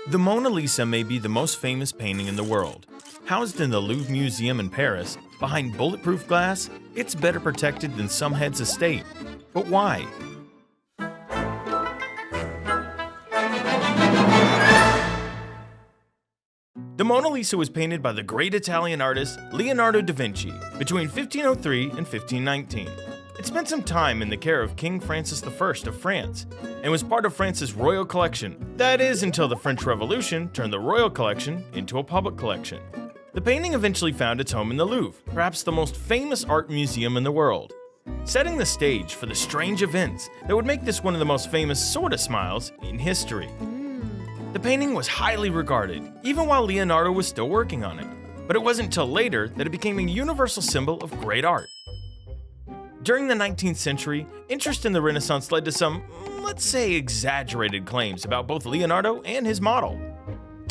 The Mona Lisa may be the most famous painting in the world. Housed in the Louvre Museum in Paris, behind bulletproof glass, it's better protected than some heads of state. But why? The Mona Lisa was painted by the great Italian artist Leonardo da Vinci between 1503 and 1519. It spent some time in the care of King Francis I of France and was part of France's royal collection. That is, until the French Revolution turned the royal collection into a public collection. The painting eventually found its home in the Louvre, perhaps the most famous art museum in the world, setting the stage for the strange events that would make this one of the most famous sorta smiles in history. The painting was highly regarded, even while Leonardo was still working on it, but it wasn't until later that it became a universal symbol of great art. During the 19th century, interest in the Renaissance led to some, let's say, exaggerated claims about both Leonardo and his model.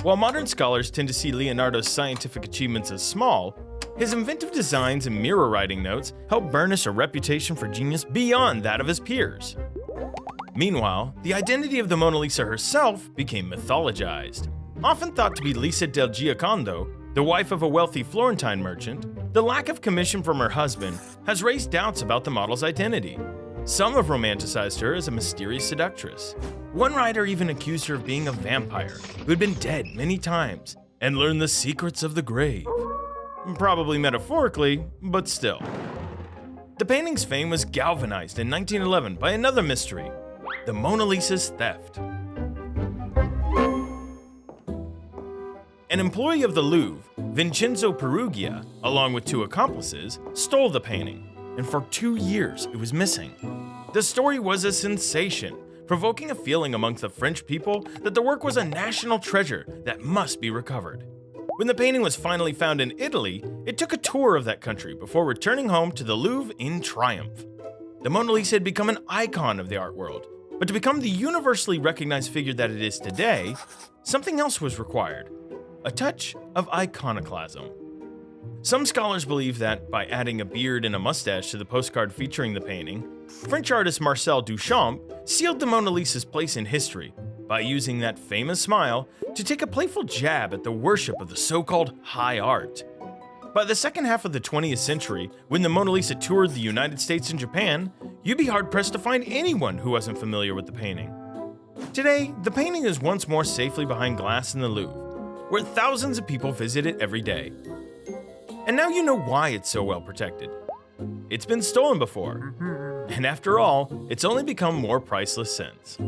While modern scholars tend to see Leonardo's scientific achievements as small, his inventive designs and mirror writing notes helped burnish a reputation for genius beyond that of his peers. Meanwhile, the identity of the Mona Lisa herself became mythologized. Often thought to be Lisa del Giocondo, the wife of a wealthy Florentine merchant, the lack of commission from her husband has raised doubts about the model's identity. Some have romanticized her as a mysterious seductress. One writer even accused her of being a vampire who had been dead many times and learned the secrets of the grave. Probably metaphorically, but still. The painting's fame was galvanized in 1911 by another mystery: the Mona Lisa's theft. An employee of the Louvre, Vincenzo Perugia, along with two accomplices, stole the painting, and for 2 years it was missing. The story was a sensation, provoking a feeling amongst the French people that the work was a national treasure that must be recovered. When the painting was finally found in Italy, it took a tour of that country before returning home to the Louvre in triumph. The Mona Lisa had become an icon of the art world, but to become the universally recognized figure that it is today, something else was required: a touch of iconoclasm. Some scholars believe that by adding a beard and a mustache to the postcard featuring the painting, French artist Marcel Duchamp sealed the Mona Lisa's place in history by using that famous smile to take a playful jab at the worship of the so-called high art. By the second half of the 20th century, when the Mona Lisa toured the United States and Japan, you'd be hard-pressed to find anyone who wasn't familiar with the painting. Today, the painting is once more safely behind glass in the Louvre, where thousands of people visit it every day. And now you know why it's so well protected. It's been stolen before, and after all, it's only become more priceless since.